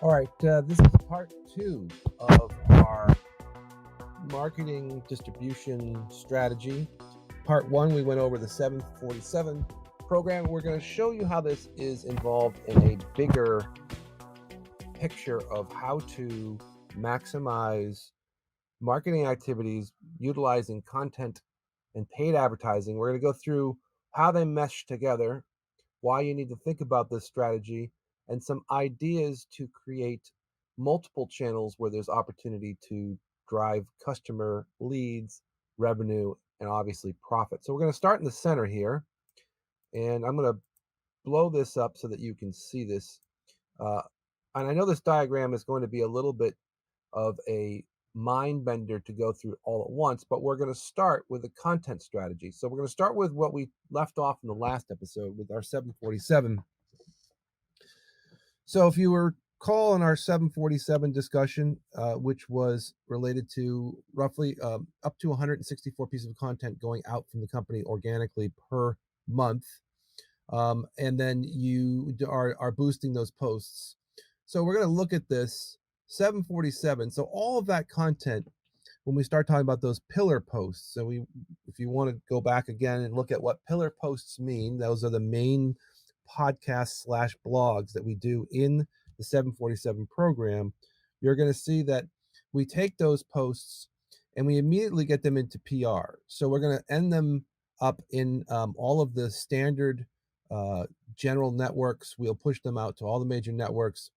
All right, this is part 2 of our marketing distribution strategy. Part 1, we went over the 747 program. We're going to show you how this is involved in a bigger picture of how to maximize marketing activities utilizing content and paid advertising. We're going to go through how they mesh together, why you need to think about this strategy, and some ideas to create multiple channels where there's opportunity to drive customer leads, revenue, and obviously profit. So we're going to start in the center here, and I'm going to blow this up so that you can see this. And I know this diagram is going to be a little bit of a mind bender to go through all at once, but we're going to start with the content strategy. So we're going to start with what we left off in the last episode with our 747. So if you recall in our 747 discussion, which was related to roughly up to 164 pieces of content going out from the company organically per month, and then you are boosting those posts. So we're going to look at this 747. So all of that content, when we start talking about those pillar posts, so if you want to go back again and look at what pillar posts mean, those are the main podcasts / blogs that we do in the 747 program. You're going to see that we take those posts and we immediately get them into PR. So we're going to end them up in all of the standard general networks. We'll push them out to all the major networks.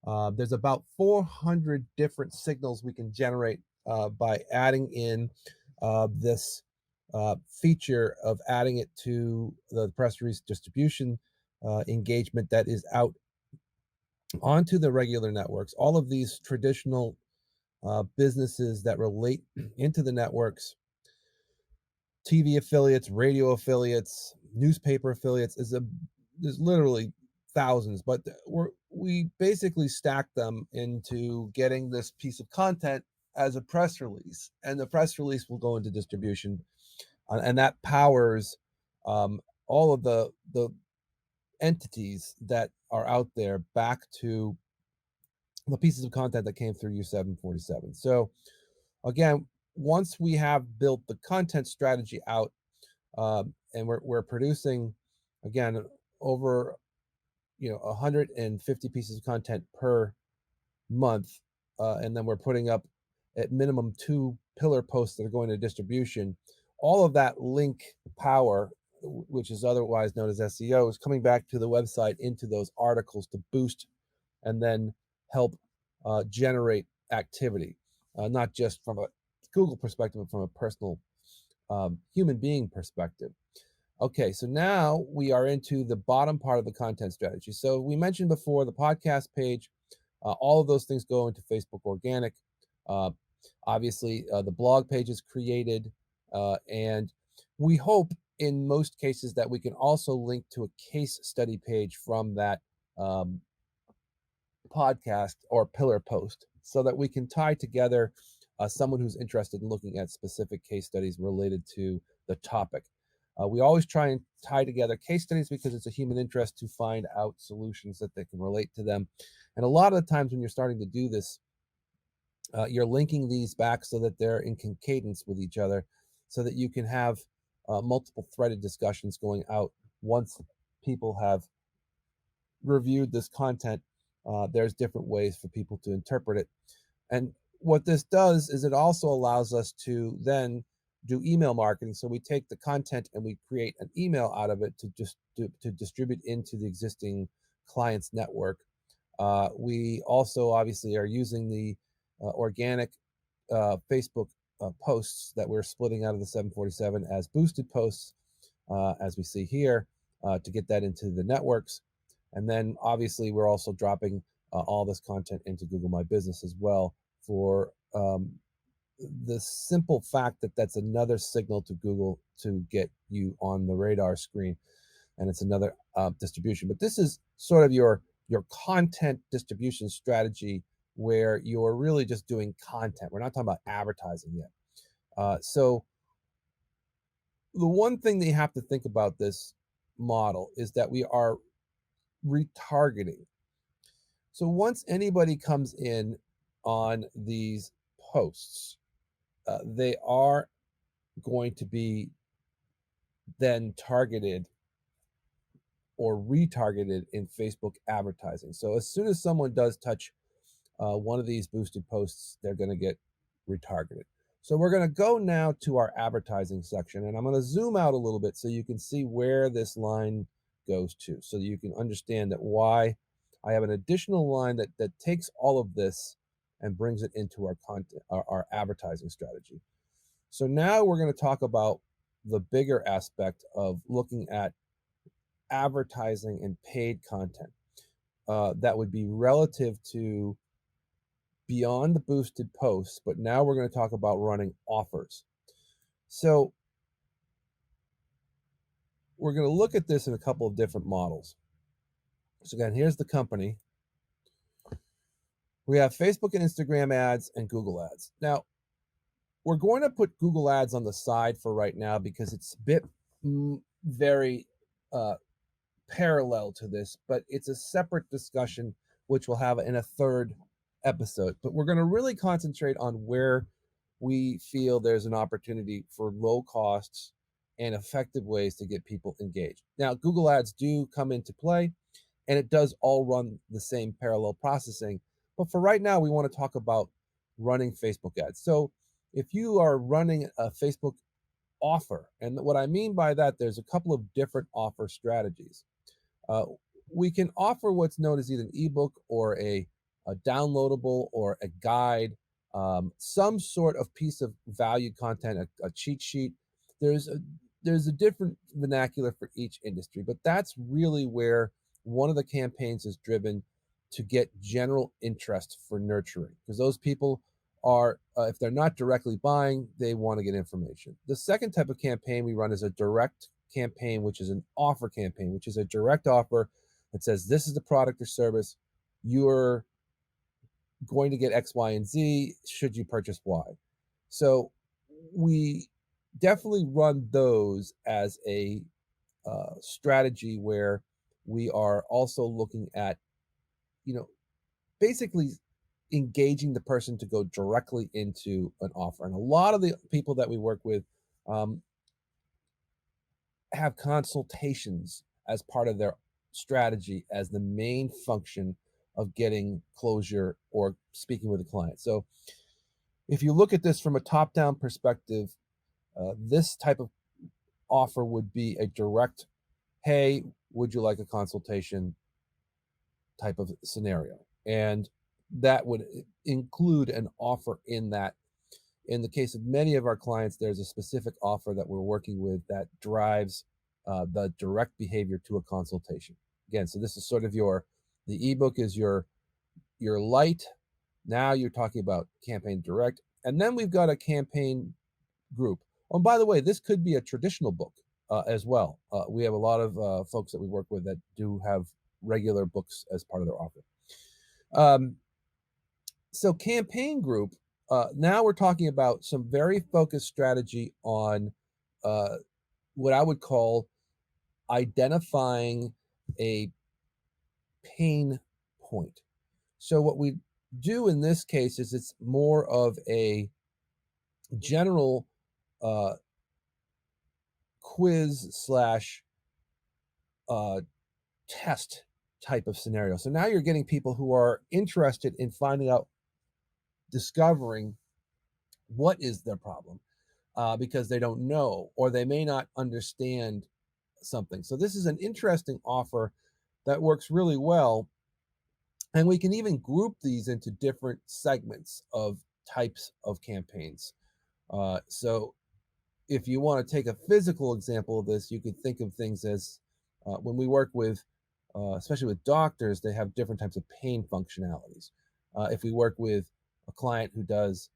There's about 400 different signals we can generate by adding in this feature of adding it to the press release distribution engagement that is out onto the regular networks. All of these traditional businesses that relate into the networks, TV affiliates, radio affiliates, newspaper affiliates, there's literally thousands, but we basically stack them into getting this piece of content as a press release, and the press release will go into distribution, and that powers all of the entities that are out there back to the pieces of content that came through U747. So again, once we have built the content strategy out, and we're producing, again, over 150 pieces of content per month, and then we're putting up at minimum 2 pillar posts that are going to distribution. All of that link power, which is otherwise known as SEO, is coming back to the website into those articles to boost and then help generate activity, not just from a Google perspective, but from a personal human being perspective. Okay, so now we are into the bottom part of the content strategy. So we mentioned before the podcast page, all of those things go into Facebook organic. Obviously, the blog page is created, and we hope in most cases that we can also link to a case study page from that podcast or pillar post so that we can tie together someone who's interested in looking at specific case studies related to the topic. We always try and tie together case studies because it's a human interest to find out solutions that they can relate to them. And a lot of the times when you're starting to do this, you're linking these back so that they're in concordance with each other so that you can have multiple threaded discussions going out once people have reviewed this content. There's different ways for people to interpret it. And what this does is it also allows us to then do email marketing. So we take the content and we create an email out of it to distribute into the existing client's network. We also obviously are using the organic Facebook posts that we're splitting out of the 747 as boosted posts, as we see here, to get that into the networks. And then obviously we're also dropping all this content into Google My Business as well for the simple fact that that's another signal to Google to get you on the radar screen, and it's another distribution. But this is sort of your content distribution strategy where you're really just doing content. We're not talking about advertising yet. So the one thing that you have to think about this model is that we are retargeting. So once anybody comes in on these posts, they are going to be then targeted or retargeted in Facebook advertising. So as soon as someone does touch one of these boosted posts, they're going to get retargeted. So we're going to go now to our advertising section, and I'm going to zoom out a little bit so you can see where this line goes to, so you can understand that why I have an additional line that takes all of this and brings it into our content, our advertising strategy. So now we're going to talk about the bigger aspect of looking at advertising and paid content that would be relative to beyond the boosted posts, but now we're going to talk about running offers. So we're going to look at this in a couple of different models. So again, here's the company. We have Facebook and Instagram ads and Google ads. Now, we're going to put Google ads on the side for right now because it's a bit very parallel to this, but it's a separate discussion which we'll have in a third episode. But we're going to really concentrate on where we feel there's an opportunity for low costs and effective ways to get people engaged. Now, Google ads do come into play, and it does all run the same parallel processing. But for right now, we want to talk about running Facebook ads. So if you are running a Facebook offer, and what I mean by that, there's a couple of different offer strategies. We can offer what's known as either an ebook or a downloadable or a guide, some sort of piece of valued content, a cheat sheet. There's a different vernacular for each industry, but that's really where one of the campaigns is driven to get general interest for nurturing, because those people are, if they're not directly buying, they want to get information. The second type of campaign we run is a direct campaign, which is an offer campaign, which is a direct offer that says, this is the product or service, you're going to get X, Y, and Z should you purchase Y. So we definitely run those as a strategy where we are also looking at, basically engaging the person to go directly into an offer. And a lot of the people that we work with have consultations as part of their strategy as the main function of getting closure or speaking with a client. So if you look at this from a top-down perspective, this type of offer would be a direct, hey, would you like a consultation type of scenario. And that would include an offer in that. In the case of many of our clients, there's a specific offer that we're working with that drives the direct behavior to a consultation. Again, so this is sort of the ebook is your light. Now you're talking about campaign direct. And then we've got a campaign group. Oh, and by the way, this could be a traditional book as well. We have a lot of folks that we work with that do have regular books as part of their offer. So campaign group, now we're talking about some very focused strategy on what I would call identifying a pain point. So what we do in this case is it's more of a general quiz slash test type of scenario. So now you're getting people who are interested in finding out, discovering what is their problem because they don't know, or they may not understand something. So this is an interesting offer that works really well. And we can even group these into different segments of types of campaigns. So if you want to take a physical example of this, you could think of things as when we work with, especially with doctors, they have different types of pain functionalities. If we work with a client who does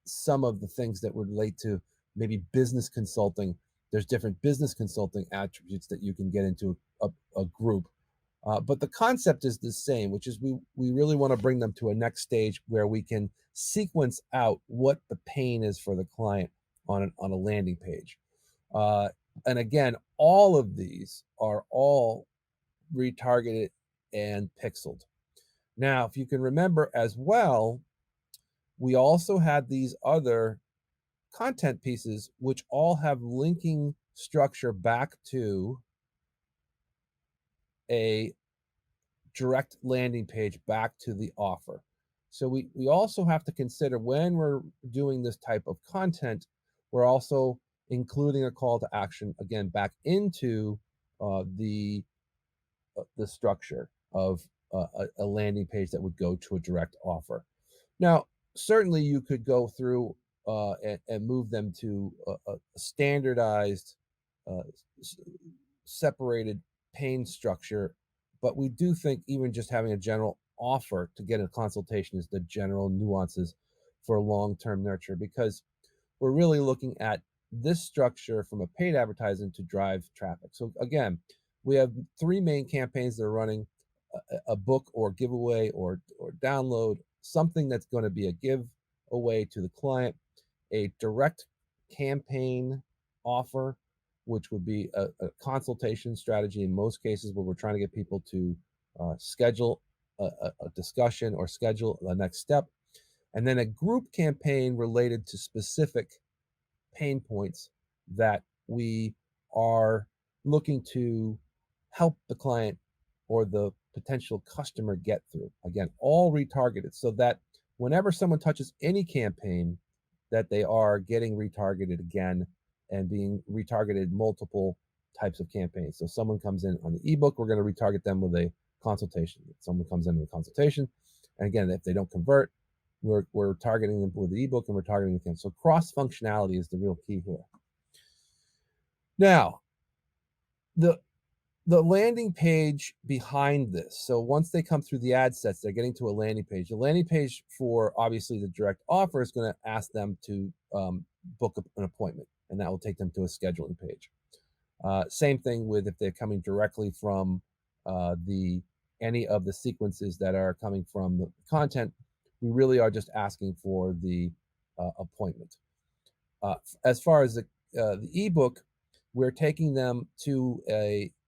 some of the things that would relate to maybe business consulting, there's different business consulting attributes that you can get into a group. But the concept is the same, which is we really want to bring them to a next stage where we can sequence out what the pain is for the client on a landing page. And again, all of these are all retargeted and pixeled. Now, if you can remember as well, we also had these other content pieces which all have linking structure back to a direct landing page, back to the offer. So we also have to consider when we're doing this type of content, we're also including a call to action again back into the structure of a landing page that would go to a direct offer. Now, certainly you could go through and move them to a standardized, uh, separated pane structure, but we do think even just having a general offer to get a consultation is the general nuances for long-term nurture, because we're really looking at this structure from a paid advertising to drive traffic. So again, we have three main campaigns that are running: a book or giveaway or download, something that's going to be a giveaway to the client, a direct campaign offer, which would be a consultation strategy in most cases where we're trying to get people to schedule a discussion or schedule the next step, and then a group campaign related to specific pain points that we are looking to help the client or the potential customer get through. Again, all retargeted so that whenever someone touches any campaign, that they are getting retargeted again and being retargeted multiple types of campaigns. So someone comes in on the ebook, we're going to retarget them with a consultation. If someone comes in with a consultation, and again, if they don't convert, we're targeting them with the ebook and we're targeting them. So cross functionality is the real key here. Now, the landing page behind this. So once they come through the ad sets, they're getting to a landing page. The landing page for obviously the direct offer is going to ask them to book an appointment, and that will take them to a scheduling page. Same thing with if they're coming directly from any of the sequences that are coming from the content. We really are just asking for the appointment. As far as the ebook, we're taking them to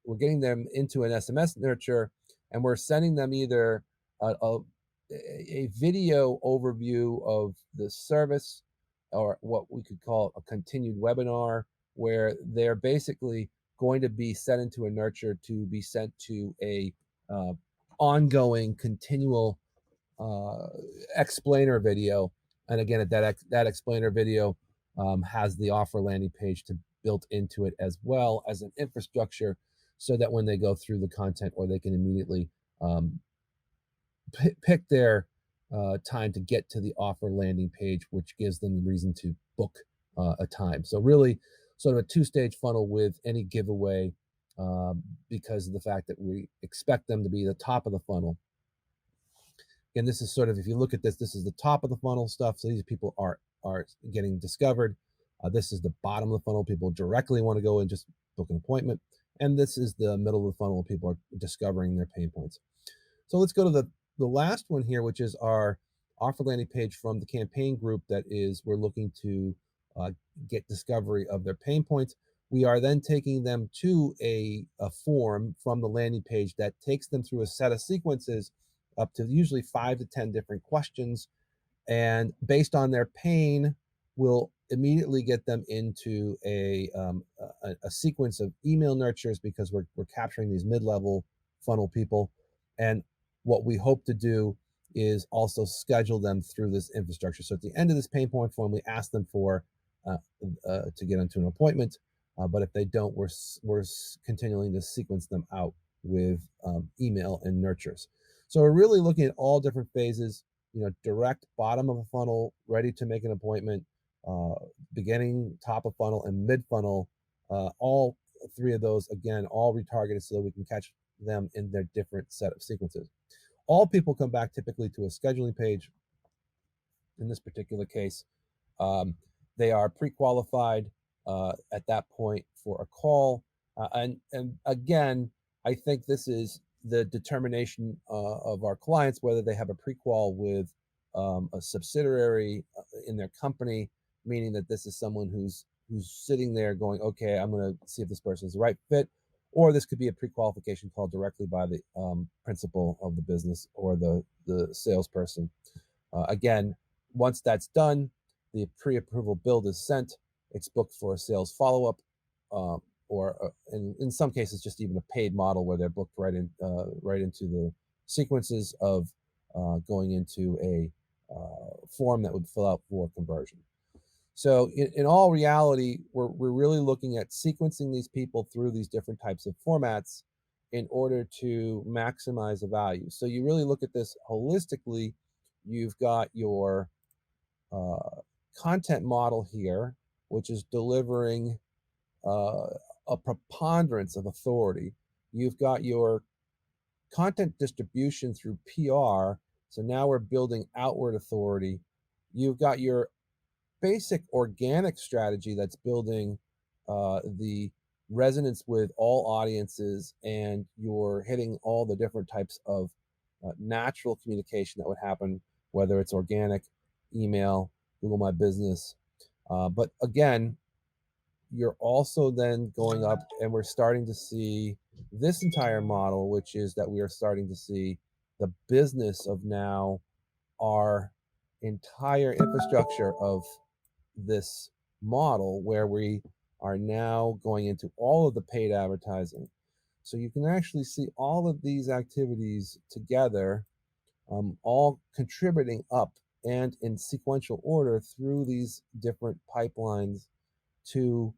we're getting them into an SMS nurture, and we're sending them either a video overview of the service, or what we could call a continued webinar, where they're basically going to be sent into a nurture to be sent to a ongoing, continual explainer video. And again, that explainer video has the offer landing page built into it, as well as an infrastructure, so that when they go through the content, or they can immediately pick their time to get to the offer landing page, which gives them the reason to book a time. So really sort of a two-stage funnel with any giveaway, because of the fact that we expect them to be the top of the funnel. And this is sort of, if you look at this is the top of the funnel stuff. So these people are getting discovered. This is the bottom of the funnel. People directly want to go and just book an appointment. And this is the middle of the funnel where people are discovering their pain points. So let's go to the last one here, which is our offer landing page from the campaign group. That is, we're looking to get discovery of their pain points. We are then taking them to a form from the landing page that takes them through a set of sequences, up to usually 5 to 10 different questions, and based on their pain, we'll immediately get them into a sequence of email nurtures, because we're capturing these mid-level funnel people. And what we hope to do is also schedule them through this infrastructure. So at the end of this pain point form, we ask them for to get into an appointment, but if they don't, we're continuing to sequence them out with email and nurtures. So we're really looking at all different phases, direct, bottom of a funnel, ready to make an appointment, beginning, top of funnel, and mid funnel. All three of those, again, all retargeted so that we can catch them in their different set of sequences. All people come back typically to a scheduling page. In this particular case, they are pre-qualified at that point for a call. And again, I think this is the determination of our clients, whether they have a pre-qual with a subsidiary in their company, meaning that this is someone who's sitting there going, okay, I'm going to see if this person is the right fit, or this could be a pre-qualification call directly by the principal of the business or the salesperson. Again, once that's done, the pre-approval build is sent. It's booked for a sales follow-up, or in some cases, just even a paid model where they're booked right into the sequences of going into a form that would fill out for conversion. So in all reality, we're really looking at sequencing these people through these different types of formats in order to maximize the value. So you really look at this holistically. You've got your content model here, which is delivering a preponderance of authority. You've got your content distribution through PR. So now we're building outward authority. You've got your basic organic strategy that's building the resonance with all audiences, and you're hitting all the different types of natural communication that would happen, whether it's organic, email, Google My Business. But again, you're also then going up, and we're starting to see this entire model, which is that we are starting to see the business of now our entire infrastructure of this model, where we are now going into all of the paid advertising. So you can actually see all of these activities together, all contributing up and in sequential order through these different pipelines to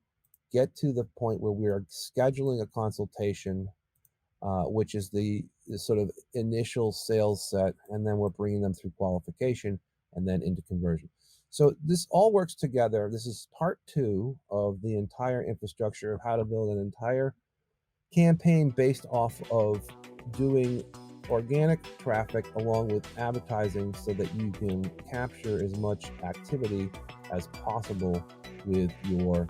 get to the point where we are scheduling a consultation, which is the sort of initial sales set, and then we're bringing them through qualification and then into conversion. So this all works together. This is part 2 of the entire infrastructure of how to build an entire campaign based off of doing organic traffic along with advertising, so that you can capture as much activity as possible with your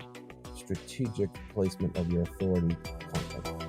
strategic placement of your authority content.